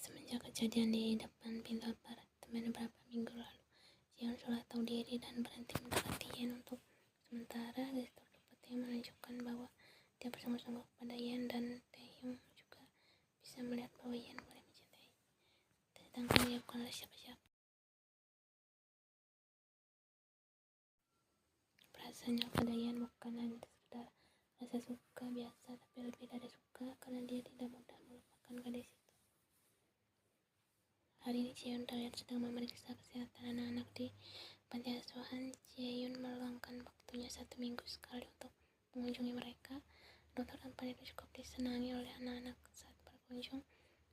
Semenjak kejadian di depan pintu apartemen beberapa minggu lalu, Jian seolah tahu diri dan berhenti mendekati Yen untuk sementara. Gestur cepat yang menunjukkan bahwa dia bersungguh-sungguh kepada Yen, dan Taehyung juga bisa melihat bahwa Yen mulai mencintai, sedangkan dia bukanlah siapa-siapa. Perasaannya kepada Yen bukan hanya sekedar rasa suka biasa, tapi lebih dari suka, karena dia tidak mudah melupakan gadis itu. Hari ini Jaehyun terlihat sedang memeriksa kesehatan anak-anak di panti asuhan. Jaehyun meluangkan waktunya 1 minggu sekali untuk mengunjungi mereka. Dokter tempat itu cukup disenangi oleh anak-anak. Saat berkunjung,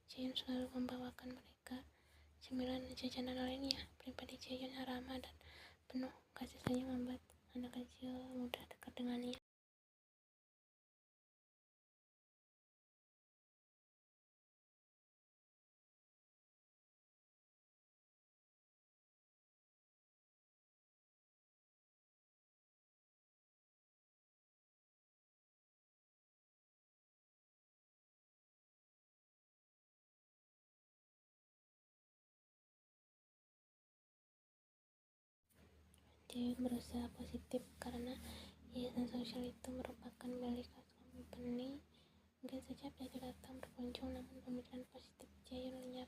Jaehyun selalu membawakan mereka cemilan dan jajanan lainnya. Pribadi Jaehyun ramah dan penuh kasih sayang, membuat anak kecil mudah dekat dengannya. Jaehyun berusaha positif karena yayasan sosial itu merupakan milik company. Mungkin saja pelajar datang berkunjung, namun pemikiran positif Jaehyun lenyap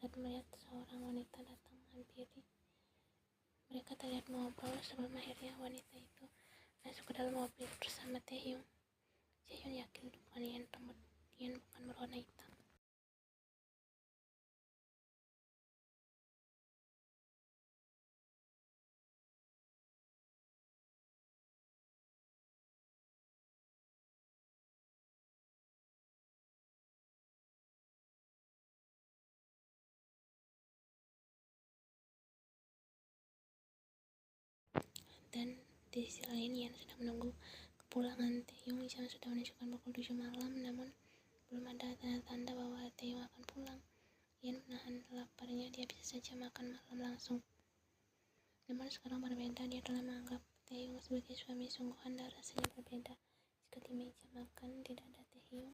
saat melihat seorang wanita datang menghampiri. Mereka terlihat mengobrol sebelum akhirnya wanita itu masuk ke dalam mobil bersama Taehyung. Jaehyun yakin bukan Yen bukan berwarna hitam. Dan di sisi lain, Yen sedang menunggu kepulangan Taehyung. Jam sudah menunjukkan pukul 7 malam, namun belum ada tanda-tanda bahwa Taehyung akan pulang. Yen menahan laparnya, dia bisa saja makan malam langsung. Namun sekarang berbeda, dia telah menganggap Taehyung sebagai suami sungguhan, dan rasanya berbeda jika di meja makan tidak ada Taehyung.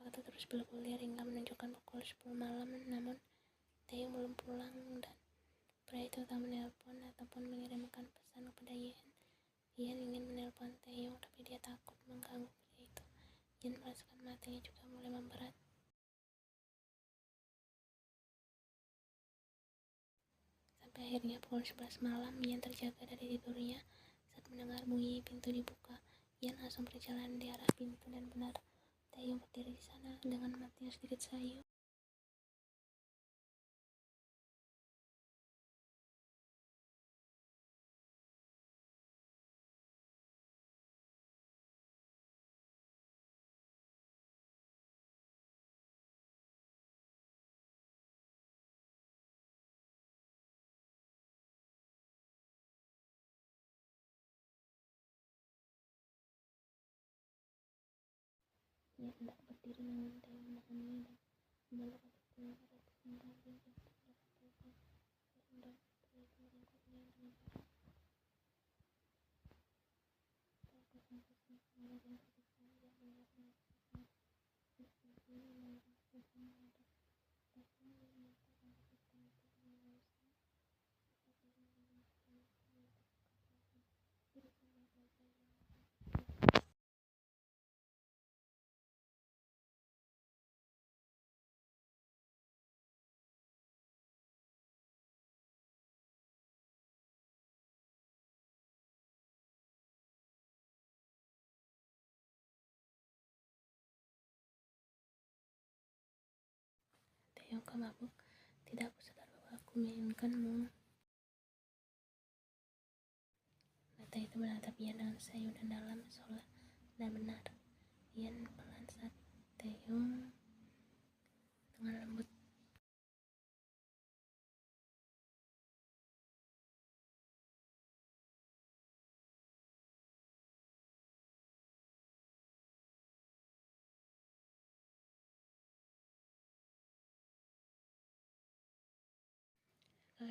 Waktu terus bergulir hingga menunjukkan pukul 10 malam, namun Taehyung belum pulang, dan pria itu tak menelpon ataupun mengirimkan pesan kepada Yen. Yen ingin menelpon Taehyung, tapi dia takut mengganggu pria itu. Yen merasakan matanya juga mulai memberat. Sampai akhirnya pukul 11 malam, Yen terjaga dari tidurnya saat mendengar bunyi pintu dibuka. Yen langsung berjalan di arah pintu, dan benar Taehyung berdiri di sana dengan mata yang sedikit sayu. Yen hendak berdiri, namun Taehyung menahannya dan memeluk untuk pulang. Ada sehingga dia jatuh ke dalam pelukan Taehyung, dan pria itu merengkuknya dengan erat. Setelah kosong-kosong kembali dan terpisah, dia melihat mereka saat bersembunyi memandang wajah menghadap Taehyung. Dia menyatakan ketika itu dengan halusnya, jika Taehyung menginginkan waktu untuk berkata, diri sama saja yang akan. Taehyung, kau mabuk? Tidak, aku sadar bahwa aku menginginkanmu. Mata itu menatap Yen dengan sayu dan dalam, seolah benar-benar. Yen pelan saat Taehyung dengan lembut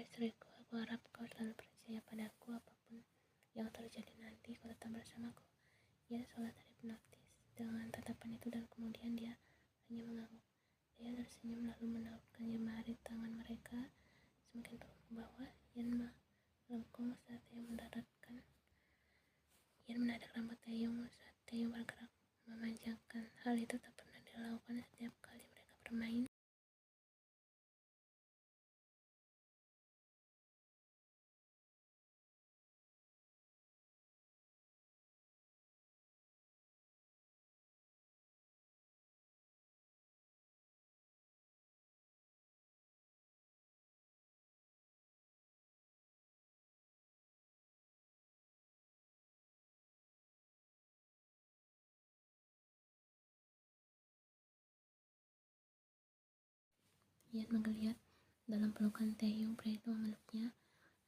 istriku, aku harap kau selalu percaya padaku apapun yang terjadi nanti, kau tetap bersamaku. Ian seolah terhipnotis dengan tatapan itu dan kemudian dia hanya mengangguk. Dia tersenyum lalu menautkan jemari tangan mereka semakin turun ke bawah. Ian melengkung saat Ian menadak rambut Taeyong saat Taeyong bergerak memanjangkan. Hal itu tak pernah dilakukan setiap kali mereka bermain. Ian menggeliat dalam pelukan Taeyong. Pria itu memeluknya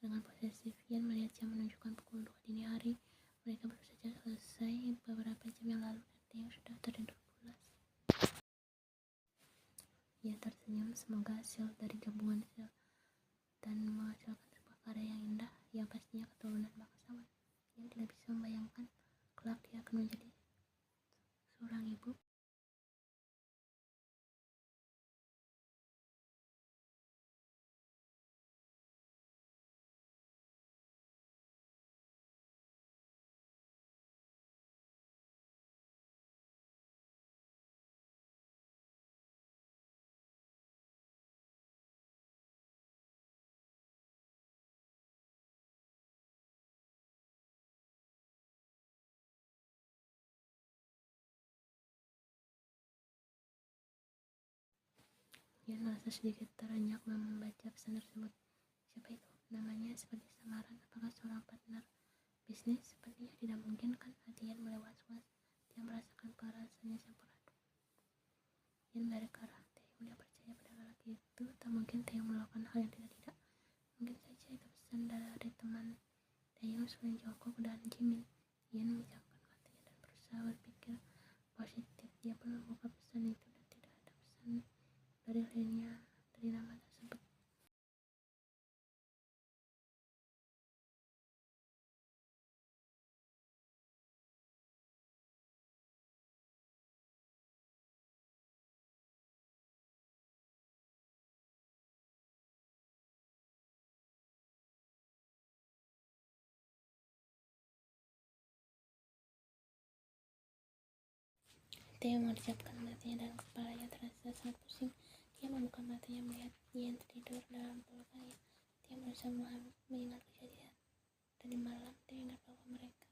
dengan posesif. Ian melihat jam menunjukkan pukul 2 dini hari. Mereka baru saja selesai beberapa jam yang lalu dan Taeyong sudah tertidur pulas. Ia tersenyum, semoga hasil dari gabungan sel dan menghasilkan sebuah karya yang indah yang pastinya keturunan bangsawan. Yang tidak bisa membayangkan kelak ia akan menjadi seorang ibu. Ian merasa sedikit terenyak membaca pesan tersebut. Siapa itu? Namanya seperti samaran. Apakah seorang partner bisnis? Sepertinya tidak mungkin kan? Hati Ian mulai was-was. Dia merasakan perasaannya campur aduk. Ian balik ke arah Taeyong. Dia percaya pada lelaki itu. Tak mungkin Taeyong melakukan hal yang tidak-tidak. Mungkin saja itu pesan dari teman Taeyong selain Jungkook dan Jimin. Ian memejamkan matanya dan berusaha berpikir positif. Dia pun membuka pesan itu dan tidak ada pesan dari nama tersebut. Taeyong mengerjapkan matanya dan kepalanya terasa sangat pusing. Dia membuka matanya melihat Ian tertidur dalam pelukannya. Dia berusaha mengingat kejadian tadi malam. Dia ingat bahwa mereka.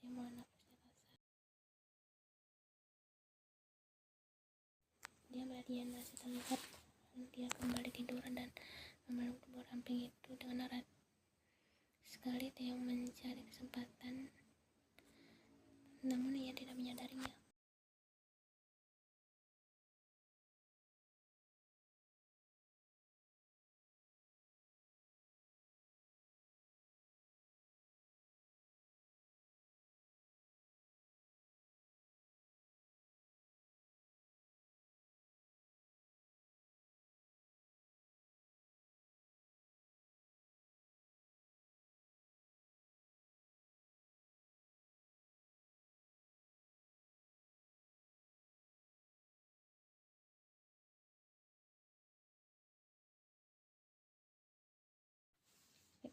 Dia mulai nafasnya kasar. Dia melihat Ian masih terlihat. Lalu dia kembali tiduran dan memeluk tubuh ramping itu dengan erat. Sekali Taeyong mencari kesempatan, namun ia tidak menyadarinya.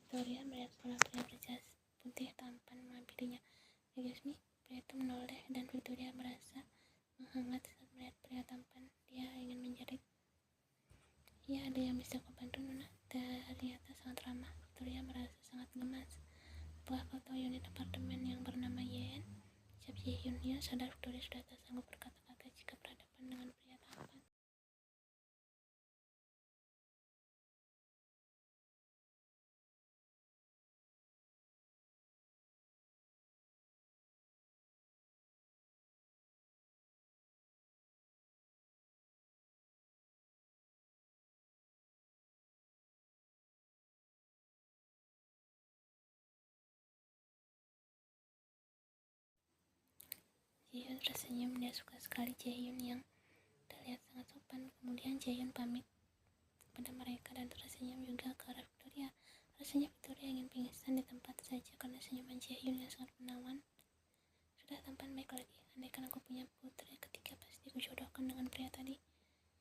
Victoria melihat seorang pria berjas putih tampan menghampirinya. "Excuse me?" Pria itu menoleh dan Victoria merasa menghangat saat melihat pria tampan. Dia ingin menjerit, "Ya, ada yang bisa kau bantu, Nona?" Ternyata sangat ramah. Victoria merasa sangat gemas. "Apakah kau tahu unit apartemen yang bernama Yen?" Ucap Jaehyun. Ia sadar Victoria sudah tak sanggup berkata-kata jika berhadapan dengan pria tampan. Jaehyun tersenyum. Dia suka sekali Jaehyun yang terlihat sangat sopan. Kemudian Jaehyun pamit kepada mereka dan tersenyum juga ke arah Victoria. senyuman Jaehyun yang sangat menawan. Sudah tampan baik lagi, andaikan aku punya putri ketiga pasti kujodohkan dengan pria tadi.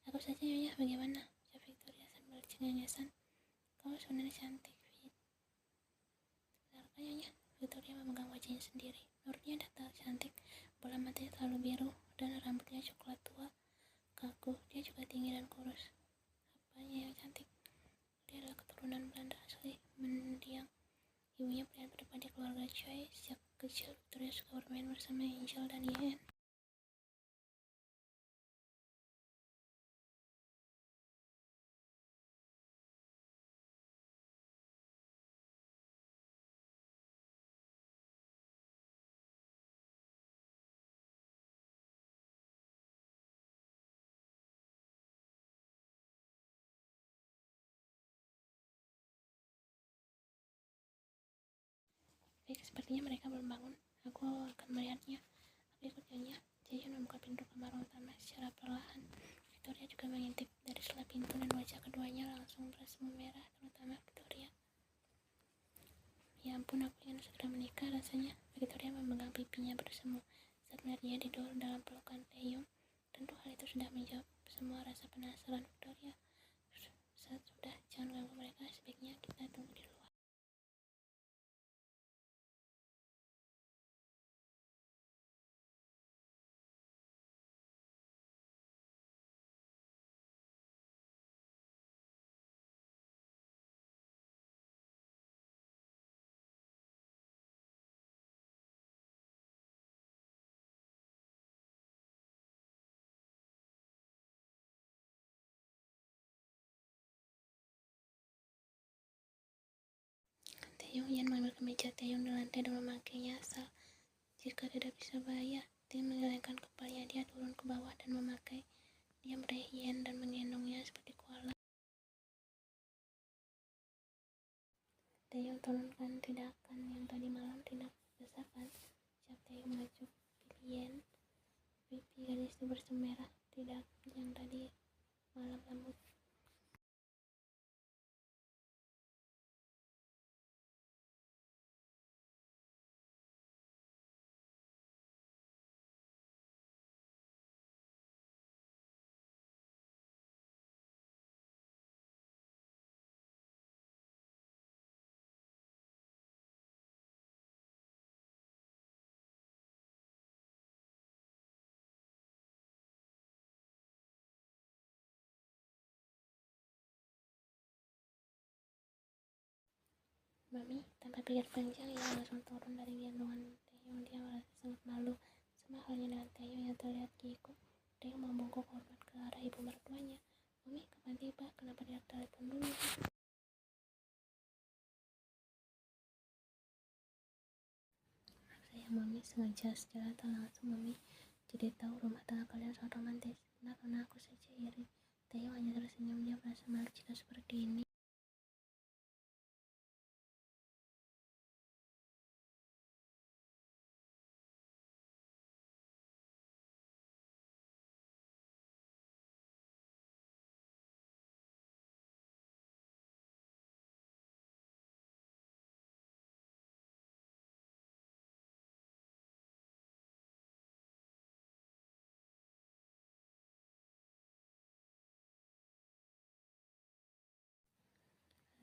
Aku saja nyonya, bagaimana? Ucap Victoria sambil cengengesan. Kau sebenarnya cantik, Fit. Benarkah nyonya? Victoria memegang wajahnya sendiri. Menurutnya dah cantik, bola matanya terlalu biru, dan rambutnya coklat tua. Kaku, dia juga tinggi dan kurus. Apanya yang cantik? Dia adalah keturunan Belanda asli mendiang. Ibunya pria terdepan di keluarga Choi. Sejak kecil, Victoria suka bermain bersama Angel dan Yen. Baik, sepertinya mereka belum bangun. Aku akan melihatnya. Aku ikut nyonya. Jaehyun membuka pintu kamar utama secara perlahan. Victoria juga mengintip dari sela pintu dan wajah keduanya langsung bersemu merah, terutama Victoria. Ya ampun, aku ingin segera menikah rasanya. Victoria memegang pipinya bersemu saat melihat dia tidur dalam pelukan Taehyung. Tentu hal itu sudah menjawab semua rasa penasaran Victoria. Saat sudah, jangan ganggu mereka, sebaiknya kita tunggu di luar. Taehyung Yen mengambil kemeja Taehyung di lantai dan memakainya asal. Jika tidak bisa bayar, dia menggelengkan kepalanya, dia turun ke bawah dan memakai. Dia meraih Yen dan menggendongnya seperti koala. Taehyung, turunkan tindakan yang tadi malam tidak berdasarkan. Ucap Taehyung mengacuk pipi Yen. Pipi gadis itu bersemu merah. Tidak yang tadi malam lembut. Mami, tanpa pikir panjang, ia langsung turun dari gendongan Taehyung. Dia merasa sangat malu, sama halnya dengan Taehyung yang terlihat kikuk. Taehyung membungkuk hormat ke arah ibu mertuanya. Mami, kapan tiba? Kenapa tidak telepon dulu? Sayang, Mami sengaja secara tak langsung Mami jadi tahu rumah tangga kalian sangat romantis. Nah, karena aku saja iri. Taehyung hanya tersenyum. Dia merasa malu jika seperti ini.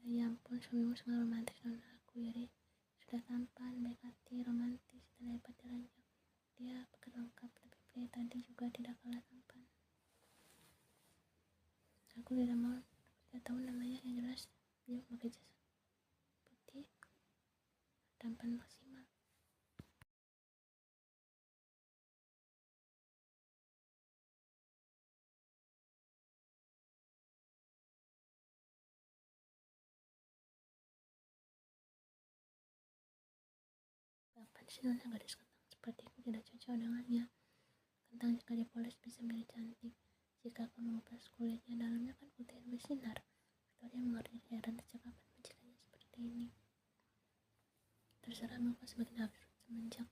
Ya ampun, suamimu sangat romantis dan aku iri. Sudah tampan, baik hati, romantis, dan hebat diranjang. Dia paket lengkap, tapi pria tadi juga tidak kalah tampan. Aku tidak tahu namanya, yang jelas dia memakai jas putih, tampan maksimal. Kapan sih nona gadis kentang sepertiku tidak cocok dengannya. Kentang jika dipoles bisa menjadi cantik. Jika kau mengupas kulitnya, dalamnya kan putih dan bersinar. Victoria mengerti heran sejak kapan majikannya seperti ini. Terserahmu, kau semakin absurd semenjak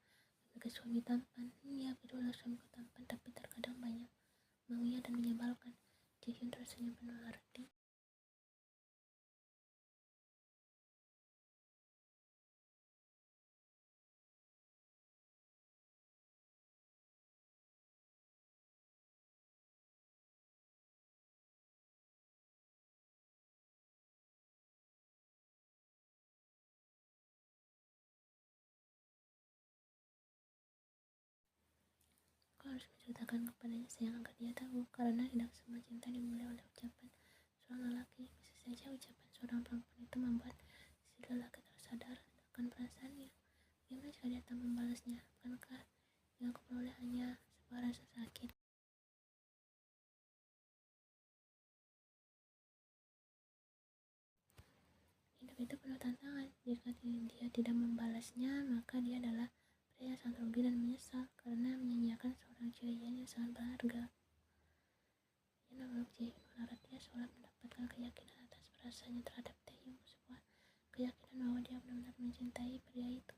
memiliki suami tampan. Iya, begitulah suamiku tampan, tapi terkadang banyak maunya dan menyebalkan. Jaehyun tersenyum penuh arti. harus menceritakan kepadanya sayang agar dia tahu, karena tidak semua cinta dimulai oleh ucapan seorang lelaki. Bisa saja ucapan seorang perempuan itu membuat si lelaki tersadar akan perasaannya. Bagaimana jika dia tak membalasnya? Bukankah yang aku peroleh hanya sebuah rasa sakit? Hidup itu penuh tantangan. Jika dia tidak membalasnya, maka dia adalah pria yang sangat rugi dan menyesal karena menyanyiakan seorang cirian yang sangat berharga. Ia memeluk Jaehyun berharap dia seolah mendapatkan keyakinan atas perasaannya terhadap Taehyung, sebuah keyakinan bahwa dia benar-benar mencintai pria itu.